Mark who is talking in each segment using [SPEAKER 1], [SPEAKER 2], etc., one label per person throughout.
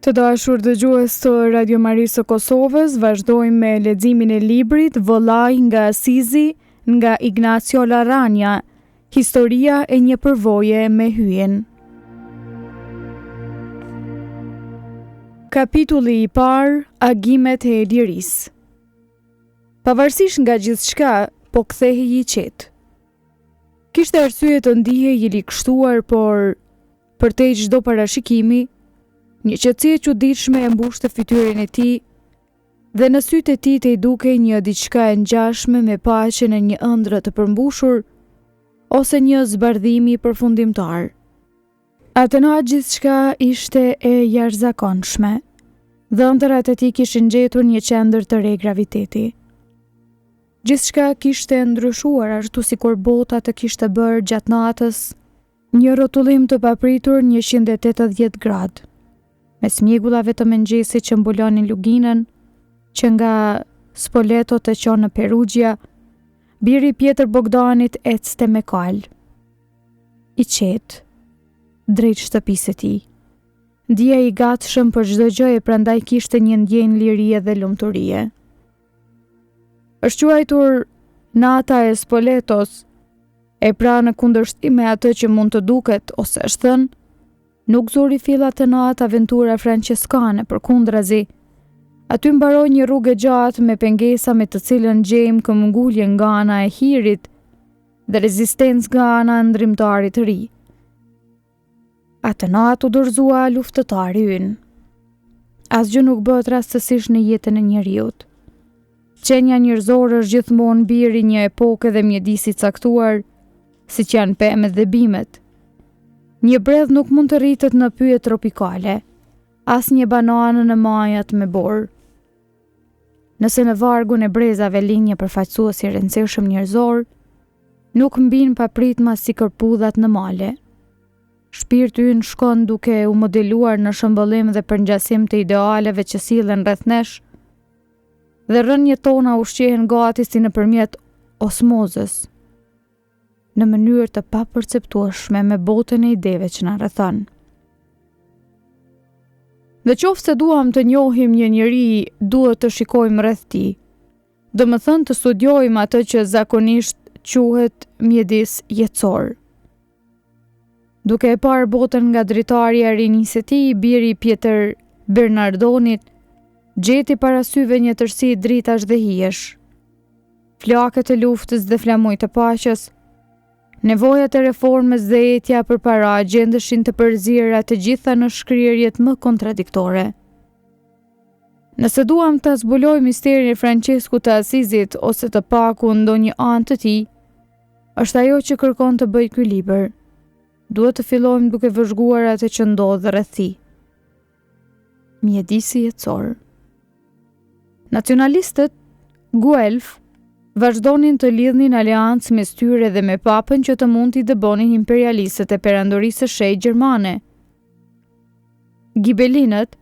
[SPEAKER 1] Të dashur dëgjues të Radio Marisë së Kosovës, vazhdojmë me leximin e librit Vëllai nga Asizi nga Ignacio Laranja, Historia e një përvoje me hyen. Kapitulli i parë, agimet e lirisë. Pavarësisht nga gjithçka, po kthehej i qetë. Kishte arsye të ndihej i likështuar, por përtej çdo parashikimi, një qetësi e çuditshme e mbushte fytyrën e tij dhe në sytë e tij të i dukej një diçka e ngjashme me paqen e një ëndre të përmbushur ose një zbardhimi përfundimtar. Atë natë gjithçka ishte e jashtëzakonshme dhe ëndrat e tij kishin gjetur një qendër të re graviteti. Gjithçka kishte ndryshuar ashtu sikur bota të kishte bërë gjatë natës një rrotullim të papritur 180 gradë, me smjegullave të mëngjesi që mbulonin luginën, që nga Spoleto të qonë në Perugia, biri Pjetër Bogdanit ecste me kal. I qetë, drejt shtëpisë e tij. Ndjeja i gatshëm për çdo gjë e prandaj kishte një ndjenjë lirie dhe lumturie. Është quajtur nata e Spoletos, e pra në kundërshtim me atë që mund të duket ose është thënë, nuk zuri fillat të natë aventura franceskane, përkundrazi, aty mbaroi një rrugë gjatë me pengesa me të cilën gjejmë këmbgulje nga ana e hirit dhe rezistencë nga ana e ndrimtarit të ri. Atë natë u dorëzua luftëtari ynë. Asgjë nuk bëhet rastësisht në jetën e njeriut. Qenja njerëzore është gjithmonë biri një epoke dhe mjedisi caktuar, siç janë pemet dhe bimet. Një bredh nuk mund të rritet në pyje tropikale, as një bananë në majat me borë. Nëse në vargun e brezave lind një përfaqësues i rëndësishëm njerëzor, nuk mbin papritma si kërpudhat në male. Shpirti ynë shkon duke u modeluar në shëmbëllim dhe përngjasim të idealeve që sillen rreth nesh, dhe rënjët tona ushqehen gati si nëpërmjet osmozës, në mënyrë të paperceptueshme me botën e ideve që na rrethon. Dhe qoftë se duam të njohim një njeri, duhet të shikojmë rreth tij. Domethënë të studiojmë atë që zakonisht quhet mjedis jetësor. Duke e parë botën nga dritarja e rinisë e tij, biri Pjetër Bernardonit gjeti para syve një tërësi dritash dhe hijesh. Flakët e luftës dhe flamujt e paqes, nevojat e reformës dhe etja përpara gjendeshin të përzira të gjitha në shkrirjet më kontradiktore. Nëse duam të zbulojmë misterin e Franceskut të Asizit ose të paku ndonjë anë të tij, është ajo që kërkon të bëjë ky libër. Duhet të fillojmë duke vëzhguar atë që ndodh rreth tij. Mjedisi jetësor. Nacionalistët Guelf vazhdonin të lidhnin aleancë mes tyre dhe me papën që të mund t'i dëbonin imperialistët e perandorisë së shenjtë gjermane. Gibelinët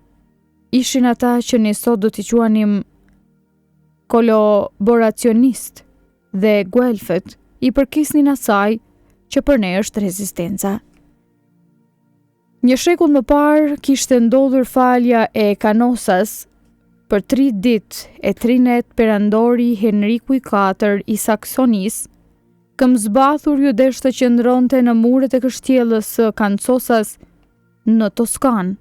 [SPEAKER 1] ishin ata që ne sot do t'i quanim kolaboracionist dhe Guelfët i përkisnin asaj që për ne është rezistenca. Një shekull më parë kishte ndodhur falja e Canosas për 3 ditë e 3 net perandori Henriku IV i Saksonisë, këmbëzbathur ju desh të qëndronte në muret e kështjellës së Canosas në Toskanë,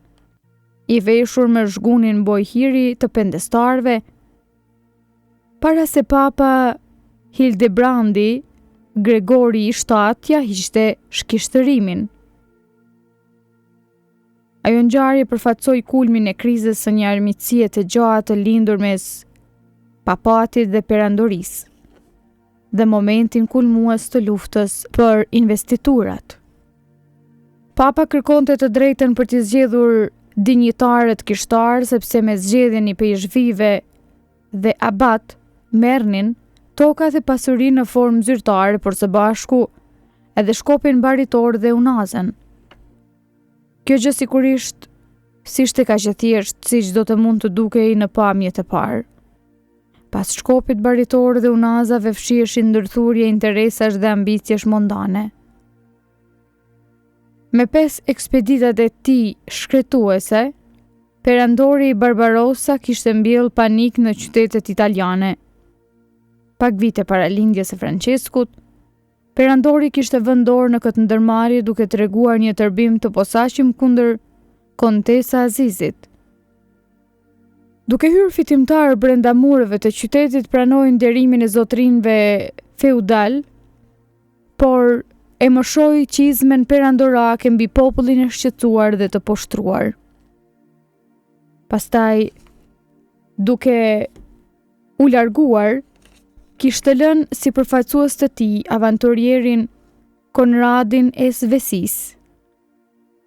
[SPEAKER 1] i veshur me zhgunin bojhiri të pendestarve, para se papa Hildebrandi Gregori VII ja hiqte shkishtërimin. Ajo ngjarje përfaqësoi kulmin e krizës së një armiqësie të gjatë të lindur mes papatit dhe perandorisë, dhe momentin kulmues të luftës për investiturat. Papa kërkonte të drejtën për t'i zgjedhur dinjitarët kishtar, sepse me zgjedhjen i pejshvive dhe abat merrnin toka dhe pasurinë në formë zyrtare, por së bashku edhe shkopin mbaritor dhe unazën. Kjo gjë sigurisht s'ishte kaq e thjeshtë siç do të mund të dukej në pamje të parë. Pas shkopit mbaritor dhe unazave fshiheshin ndërthurje interesash dhe ambiciesh mondane. Me 5 ekspeditat e tij shkretuese, perandori Barbarossa kishte mbjell panik në qytetet italiane. Pak vite para lindjes së Franceskut, perandori kishte vënë dorë në këtë ndërmarrje duke treguar një tërbim të posaçëm kundër kontesa Azizit. Duke hyrë fitimtar brenda mureve të qytetit, pranoi nderimin e zotrinëve feudal, por e mëshoi qizmen perandorake mbi popullin e shqetësuar dhe të poshtruar. Pastaj, duke u larguar, kishte lënë si përfaqësues të tij avanturierin Konradin e Svesis,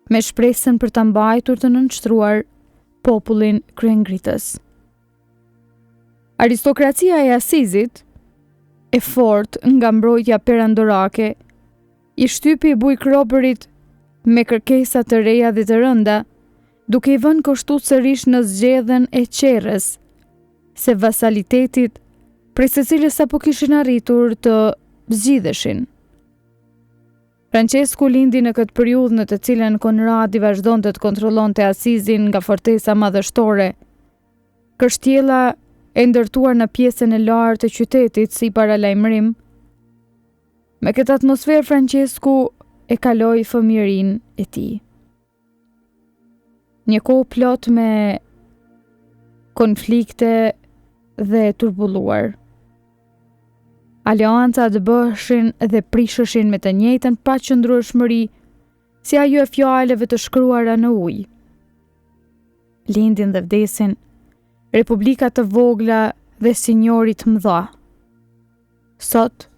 [SPEAKER 1] me shpresën për ta mbajtur të nënshtruar popullin kryengritës. Aristokracia e Asizit, e fortë nga mbrojtja perandorake, i shtypi bujkrobërit me kërkesa të reja dhe të rënda, duke i vënë kushtu sërish në zgjedhjen e qerrës se vasalitetit prej së cilës sapo kishin arritur të zgjidheshin. Francesku lindi në këtë periudhë në të cilën Konradi vazhdonte të kontrollonte Asizin nga fortesa madhështore. Kështjella e ndërtuar në pjesën e lartë të qytetit si paralajmërim. Me këtë atmosferë Francesku e kaloi fëmijërinë e tij. Një kohë plot me konflikte dhe turbulluar. Aleancat bëheshin dhe prisheshin me të njëjtën paqëndrueshmëri si ajo e fjalëve të shkruara në ujë. Lindin dhe vdesin republika të vogla dhe sinjorit mëdha. Sot,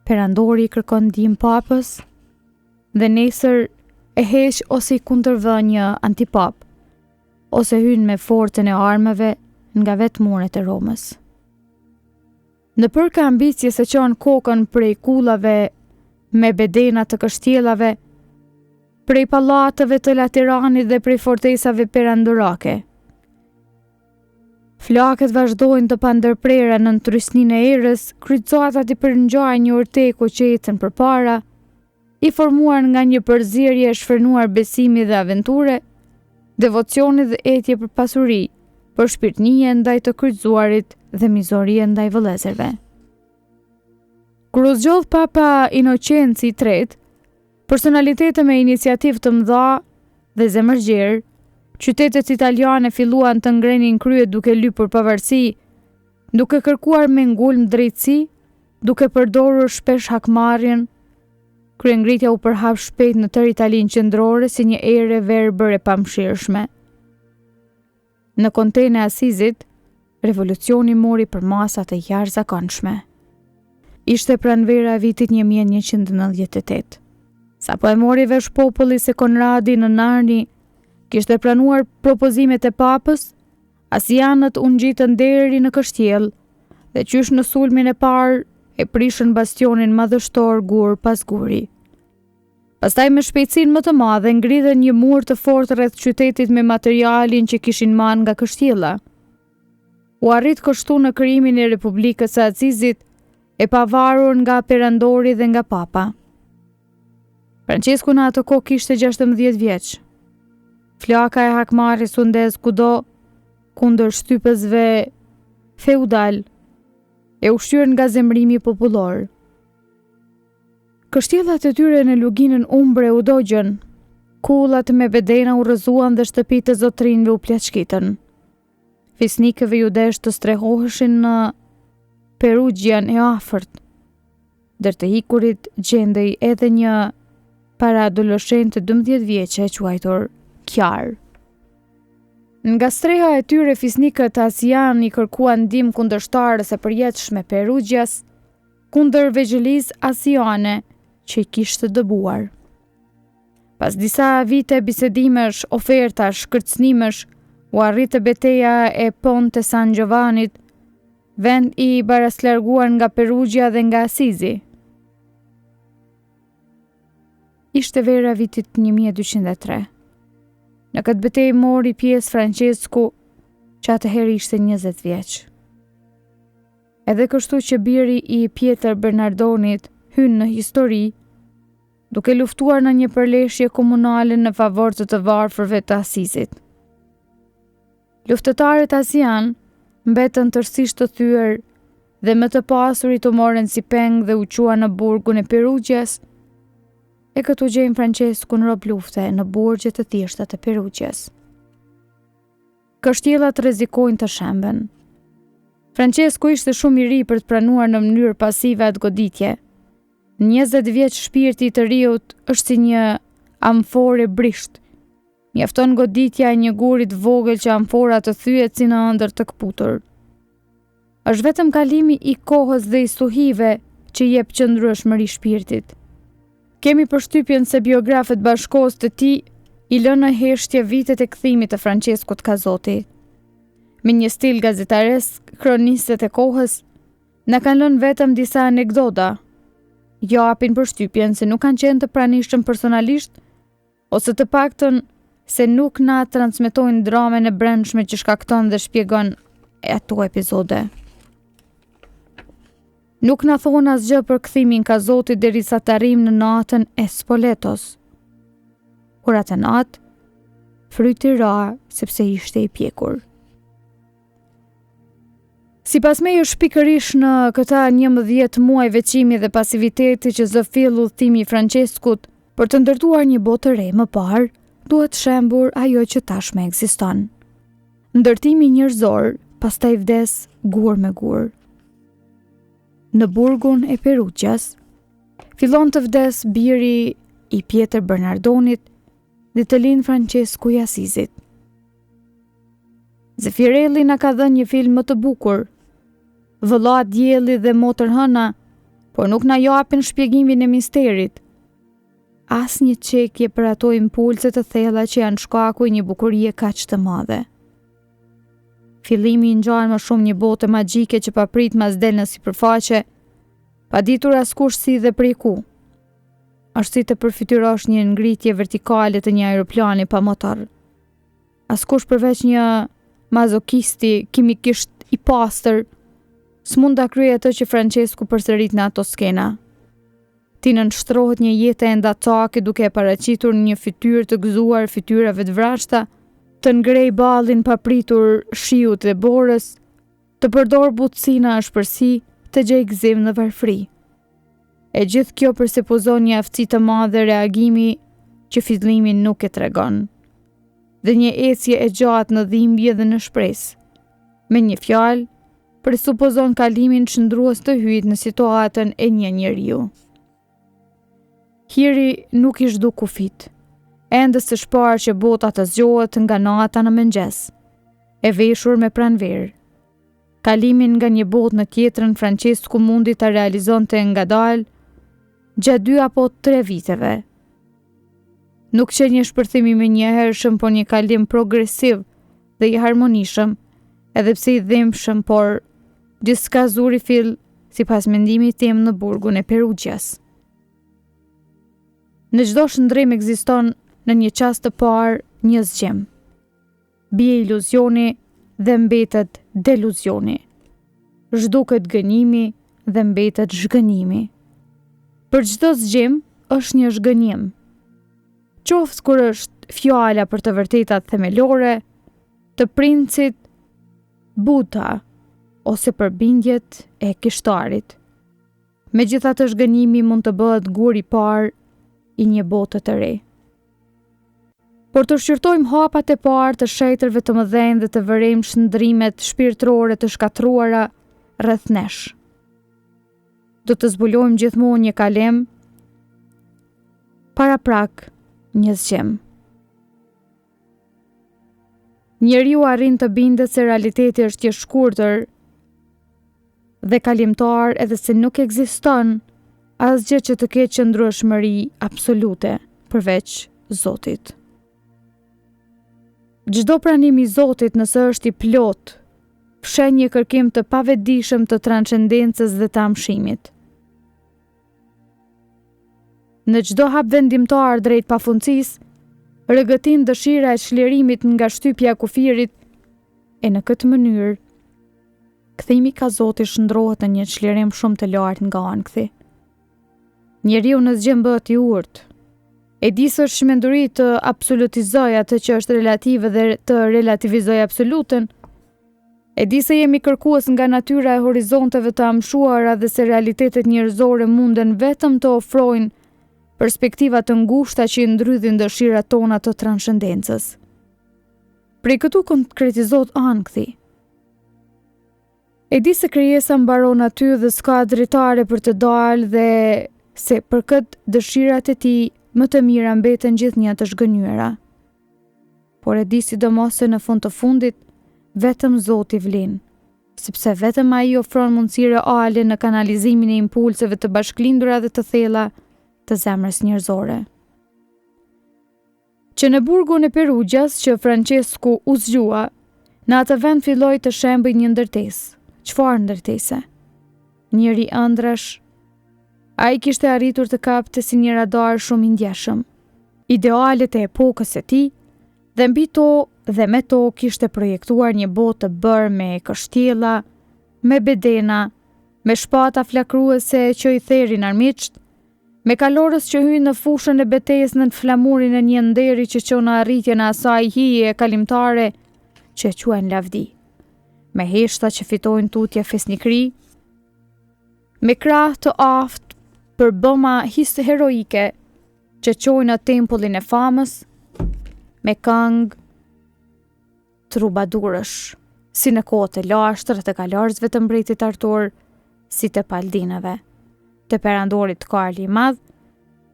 [SPEAKER 1] perandori kërkon ndihmë papës dhe nesër e heq ose i kundërvën një antipap, ose hyn me forcën e armëve nga vetë muret e Romës. Në përka ambicje se qon kokën prej kullave me bedena të kështjellave, prej pallateve të Lateranit dhe prej fortesave perandorake. Flakët vazhdojnë të pandërprera në trysninë e erës, kryqëzatat i përngjajnë një urteku që ecën përpara, i formuar nga një përzierje e shfrenuar besimi dhe aventure, devocioni dhe etje për pasuri, për shpirtënie ndaj të kryqëzuarit dhe mizorie ndaj vëllezërve. Kur u zgjodh Papa Inocenci III, personalitete me iniciativë të mëdha dhe zemërgjerë, qytetet italiane filluan të ngrenin krye duke lypur pavarësi, duke kërkuar me ngulm drejtësi, duke përdorur shpesh hakmarrjen. Kryengritja u përhap shpejt në tërë Italinë qendrore si një erë verbër e pamëshirshme. Në kontein e Asizit, revolucioni mori për masa të jashtëzakonshme. Ishte pranvera e vitit 1198. Sapo e mori vesh populli se Konradi në Narni kishte pranuar propozimet e papës, asianët u ngjitën deri në kështjell dhe qysh në sulmin e parë e prishën bastionin madhështor gur pas guri. Pastaj me shpejtësinë më të madhe ngridhen një mur të fortë rreth qytetit me materialin që kishin marrë nga kështjella. U arrit kështu në krijimin e Republikës së Azizit, e pavarur nga perandori dhe nga papa. Francesku në ato kohë kishte 16 vjeç. Flaka e hakmarrjes u ndez kudo kundër shtypësve feudal, e ushqyer nga zemrimi popullor. Kështjellat e tyre në luginën umbre u dogjën, kullat me bedena u rrëzuan dhe shtëpitë e zotrinëve u plaçkitën. Fisnikëve ju desh të strehoheshin në Perugian e afërt. Ndër të hikurit gjendej edhe një paraadoleshente 12 vjeçe e quajtur Kjar. Nga streha e tyre fisnikët asian i kërkuan ndihmë kundërshtarës së përjetshme Perugias kundër vegjëlisë asiane që i kishte dëbuar. Pas disa vite bisedimesh, ofertash, kërcënimesh, u arritë betejë e Ponte San Giovanit, vend i baraslarguar nga Perugia dhe nga Asizi. Ishte vera vitit 1203. Në këtë betejë mori pjesë Francesku, që atëherë ishte 20 vjeç. Edhe kështu që biri i Pjetër Bernardonit hyn në histori, duke luftuar në një përleshje komunale në favor të varfërve të Asizit. Luftëtarët asian mbetën tërësisht të thyer dhe më të pasurit u morën si peng dhe u qua në burgun e Perugjes, e këtu gjejmë Franceskun rob lufte në burgjet e thjeshta të Perugjes. Kështjellat rrezikojnë të shemben. Francesku ishte shumë i ri për të pranuar në mënyrë pasive atë goditje. 20 vjeç shpirti i të riut është si një amfore brisht. Mjafton goditja e një guri të vogël që amfora të thyet si në ëndër të kputur. Është vetëm kalimi i kohës dhe i stuhive që jep qëndrueshmëri shpirtit. Kemi përshtypjen se biografët bashkës të tij i lënë në heshtje vitet e kthimit të Franceskut Kazoti. Me një stil gazetaresk, kronistët e kohës na kanë lënë vetëm disa anekdota. Japin përshtypjen se nuk kanë qenë të pranishëm personalisht, ose të paktën se nuk na transmetojnë dramën e brendshme që shkakton dhe shpjegon ato epizode. Nuk na thonë asgjë për kthimin Kazotit derisa të arrijmë në natën e Spoletos. Kur atë natë, fryti ra sepse ishte i pjekur. Sipas meje është pikërisht në këta 11 muaj veçimi dhe pasiviteti që zë fill udhëtimi i Franceskut për të ndërtuar një botë të re më parë, duhet shembur ajo që tashmë ekziston. Ndërtimi njerëzor, pastaj vdes gur me gur. Në burgun e Perugjas, fillon të vdes biri i Pjetër Bernardonit dhe të lind Francesku i Asizit. Zefirelli na ka dhënë një film më të bukur, vëlla dielli dhe motër hëna, por nuk na japin shpjegimin e misterit. As një çekje për ato impulse të thella që janë shkaku i një bukurie kaq të madhe. Fillimi i ngjan më shumë një bote magjike që paprit mas del në sipërfaqe, pa ditur askush si dhe prej ku. Është si të përfytyrosh një ngritje vertikale të një aeroplani pa motor. Askush përveç një mazokisti kimikisht i pastër s'mund ta kryejë atë që Francesku përsërit në ato skena. Ti nënshtrohet një jetë e ndatake duke e paraqitur një fytyrë të gëzuar fytyrave të vrashta, të ngrej ballin papritur shiut dhe borës, të përdor butësina ashpërsi, të gjej gëzim në varfëri. E gjithë kjo përsepozon një aftësi të madhe reagimi që fillimi nuk e tregon, dhe një ecje e gjatë në dhimbje dhe në shpresë. Me një fjalë, presupozon kalimin çndrues të hyjt në situatën e një njeriu. Hiri nuk i zhdu kufit. Ende së shparë që bota të zgjohet nga nata në mëngjes, e veshur me pranverë. Kalimin nga një botë në tjetrën Francesku mundi ta realizonte ngadalë gjatë 2 apo 3 viteve. Nuk që një shpërthimi me njëhershëm, por një kalim progresiv dhe i harmonishëm, edhe pse i dhimbshëm, por diçka zuri fill, sipas mendimit tim, në burgun e Perugjas. Në çdo shndrim ekziston në një çast të parë një zgjem. Bie iluzioni dhe mbetet deluzioni. Zhduket gënjimi dhe mbetet zhgënjimi. Për çdo zgjem është një zhgënjim. Qoftë kur është fjala për të vërtetat themelore, të princit Buddha ose për bindjet e kishtarit. Megjithatë zhgënjimi mund të bëhet gur i parë i një bote të re. Por të shqyrtojmë hapat e parë të shetërve të mëdhenj dhe të vërejmë shndrimet shpirtërore të shkatruara rreth nesh. Do të zbulojmë gjithmonë një kalem, paraprak një zgjem. Njeriu arrin të bindet se realiteti është i shkurtër dhe kalimtar, edhe se nuk ekziston asgjë që të ketë qëndrueshmëri absolute përveç Zotit. Çdo pranim i Zotit, nëse është i plot, fshen një kërkim të pavetdijshëm të transcendencës dhe të amshimit. Në çdo hap vendimtar drejt pafundësisë, rrëgëtin dëshira e çlirimit nga shtypja e kufirit, e në këtë mënyrë kthimi ka Zotit shndrohet në një çlirim shumë të lartë nga ankthi. Njeriu në zgjem bëhet i urtë, E di se është shmenduri të absolutizoj atë që është relative dhe të relativizoj absolutën. E di se jemi kërkues nga natyra e horizonteve të amshuara dhe se realitetet njerëzore munden vetëm të ofrojnë perspektiva të ngushta që i ndrydhin dëshirat tona të transcendencës. Prej këtu konkretizohet ankthi. E di se krijesa mbaron aty dhe s'ka dritare për të dalë dhe se për këtë dëshirat e tij më të mira mbeten gjithnjë të zhgënjyera. Por e di sidomos se në fund të fundit vetëm Zoti vlen, sepse vetëm ai ofron mundësi reale në kanalizimin e impulseve të bashklindura dhe të thella të zemrës njerëzore. Që në burgun e Perugjas që Francesku u zgjua, në atë vend filloi të shembëj një ndërtesë. Çfarë ndërtese? Njëri ëndrash. Ai kishte arritur të kapte si një radar shumë i ndjeshëm idealet e epokës së tij dhe mbi to dhe me to kishte projektuar një botë të bërë me kështjella, me bedena, me shpata flakruese që i therin armiqt, me kalorës që hynë në fushën e betejës në flamurin e një nderi që çon në arritjen e asaj hije e kalimtare që e quajnë lavdi, me heshta që fitojnë tutje fesnikri, me krah të aftë për bëma heroike që qojnë në tempullin e famës, me këngë trubadurësh, si në kohët e lashtër të kalarzëve të mbretit Artur, si të paldinëve, të perandorit Karli i Madh.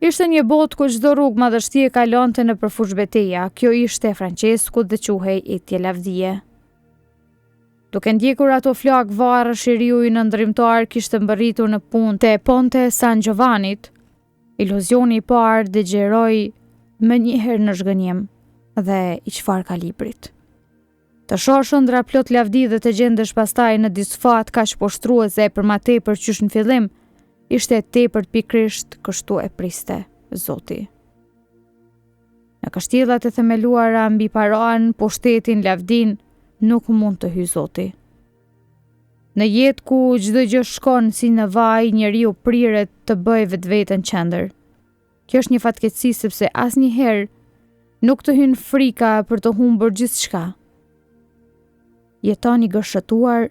[SPEAKER 1] Ishte një botë ku çdo rrugë madhështie kalonte në përfush beteja. Kjo ishte Francesku dhe quhej Etje Lavdije. Duke ndjekur ato flak varësh i riu i nëndrimtar kishte mbërritur në punë te Ponte San Giovanit. Iluzioni i parë dëgjeroi më njëherë në zhgënjem dhe i çfarë kalibrit. Të shosh ëndra plot lavdi dhe të gjendesh pastaj në disfat kaq poshtruese për ma tepër qysh në fillim, ishte tepër pikërisht kështu e priste Zoti. Në kështjellat e themeluara mbi paranë, pushtetin, lavdin, nuk mund të hyjë Zoti. Në jetë ku çdo gjë shkon si në vaj, njeriu priret të bëjë vetveten qendër. Kjo është një fatkeqësi sepse asnjëherë nuk të hyn frika për të humbur gjithçka. Jeton i gërshëtuar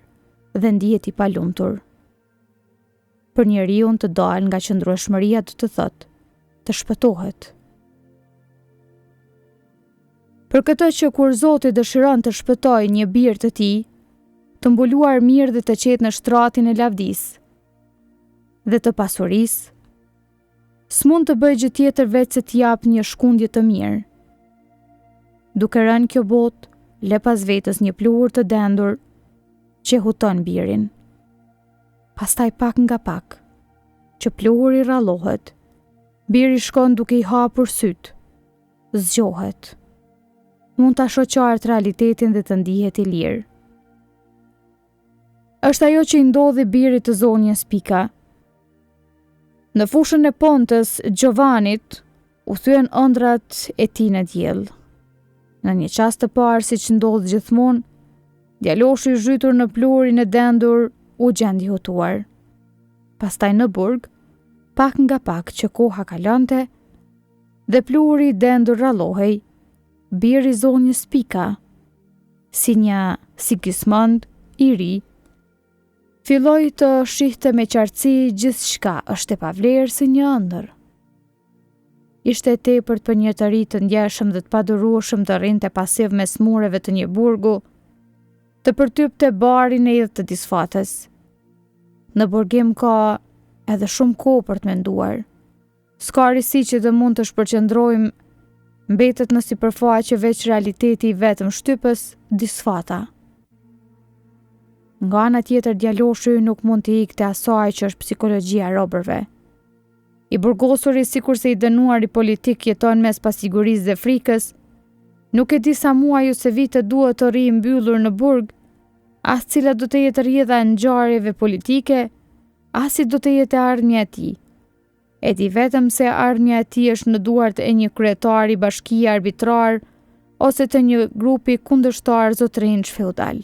[SPEAKER 1] dhe ndihet i palumtur. Për njeriu të dalë nga qëndrueshmëria do të thotë të shpëtohet. Për këtë që kur Zoti dëshiron të shpëtojë një bir të tij, të mbuluar mirë dhe të qetë në shtratin e lavdisë dhe të pasurisë, s'mund të bëjë gjë tjetër veç se të japë një shkundje të mirë. Duke rënë kjo botë, le pas vetës një pluhur të dendur që huton birin. Pastaj pak nga pak, që pluhuri rallohet, biri shkon duke i hapur syt, zgjohet. Mund ta shoqaret realitetin dhe të ndihet i lirë. Është ajo që i ndodhi birit të zonjës Pika. Në fushën e Pontes Giovanit u thyen ëndrat e tij në diell. Në një çast të parë, siç ndodh gjithmonë, djaloshi i zhytur në pluhurin e dendur u gjendi hutuar. Pastaj në burg, pak nga pak që koha kalonte dhe pluhuri i dendur rallohej, biri zonjës Pika, si Sigismund i ri, filloi të shihte me qartësi gjithçka është e pavlerë si një ëndër. Ishte e tepërt për një të ri të ndjeshëm dhe të padurueshëm të rrinte pasiv mes mureve të një burgu, të përtypte barin e idhë të disfates. Në burgim ka edhe shumë kohë për të menduar. S'ka risi që të mund të shpërqendrojmë, mbetet në sipërfaqe veç realiteti i vetëm shtypës, disfata. Nga ana tjetër djaloshi nuk mund të ikte asaj që është psikologjia e robërve. I burgosuri sikurse i dënuar i politik jeton mes pasigurisë dhe frikës, nuk e di sa muaj ose vite duhet të rrijë mbyllur në burg, as cila do të jetë rrjedha e ngjarjeve politike, as si do të jetë ardhmja e tij. E di vetëm se ardhmja e tij është në duart e një kryetari bashkie arbitrar ose të një grupi kundërshtar zotrinj feudal.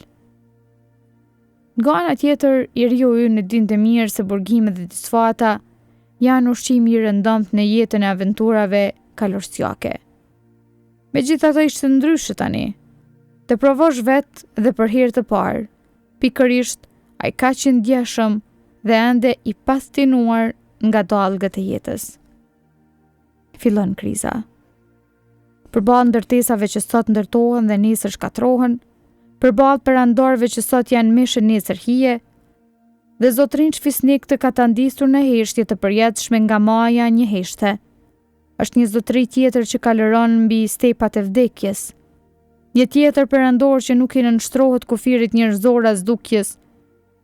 [SPEAKER 1] Nga ana tjetër, i riu ynë dinte mirë se burgimet dhe disfata janë ushqim i rëndomt në jetën e aventurave kalorsjake. Megjithatë ishte ndryshe tani. Të provosh vetë dhe për herë të parë. Pikërisht, ai kaq i ndjeshëm dhe ende i pastinuar nga dallgët e jetës. Fillon kriza. Përballë ndërtesave që sot ndërtohen dhe nesër shkatrohen, përballë perandorëve që sot janë mishë nesër hije, dhe zotrin shfisnik të katandisur në heshtje të përjetshme nga maja një heshte. Është një zotri tjetër që kalëron mbi stepat e vdekjes. Një tjetër perandor që nuk i nënshtrohet kufirit njerëzor as dukjes.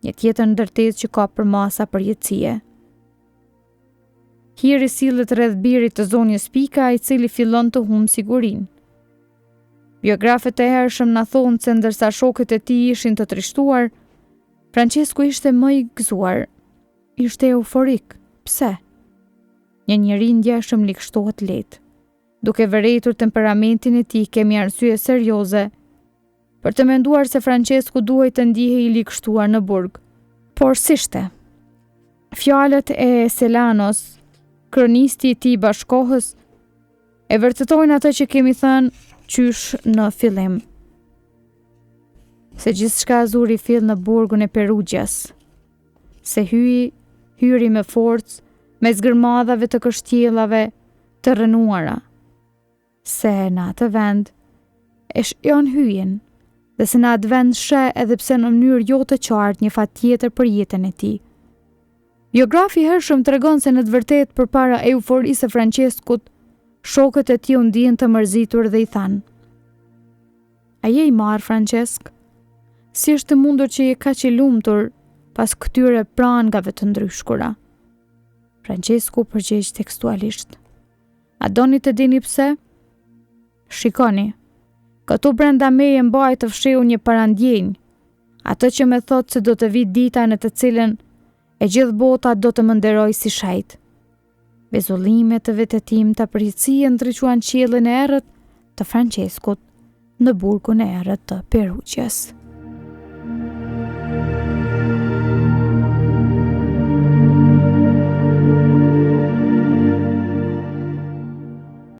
[SPEAKER 1] Një tjetër ndërtesë që ka për masa përjetësie. Hiri sillet rreth birit të zonjës Pika, i cili fillon të humbë sigurinë. Biografët e hershëm na thonë se ndërsa shokët e tij ishin të trishtuar, Francesco ishte më i gëzuar. Ishte euforik. Pse? Një njeri ndjeshëm likështohet lehtë. Duke vëretur temperamentin e tij, kemi arsye serioze për të menduar se Francesco duhej të ndihej i likështuar në burg. Por s'ishte. Fjalët e Selanos, kronisti i tij bashkohës, e vërtetojnë atë që kemi thënë qysh në fillim. Se gjithçka zuri fill në burgun e Perugjas. Se hyri me forcë, me zgërmadhave të kështjellave të rënuara. Se në atë vend e shjon hyen, dhe se në atë vend sheh edhe pse në mënyrë jo të qartë një fat tjetër për jetën e tij. Biografi hershëm tregon se në të vërtetë përpara euforisë së Franceskut, shokët e tij u ndjen të mërzitur dhe i thanë: "A je i marr, Francesk? Si është mundur që je kaq i lumtur pas këtyre prangave të ndryshkura?" Francesku përgjigj tekstualisht: "A doni të dini pse? Shikoni, këtu brenda meje mbaj të fshiu një parandjenjë, atë që më thotë se do të vi dita në të cilën e gjithë bota do të më nderoj si shajt." Bezullimet të vetëtimta përjetësie ndriçuan qiellin e errët të Franceskut në burgun e errët të Perugjas.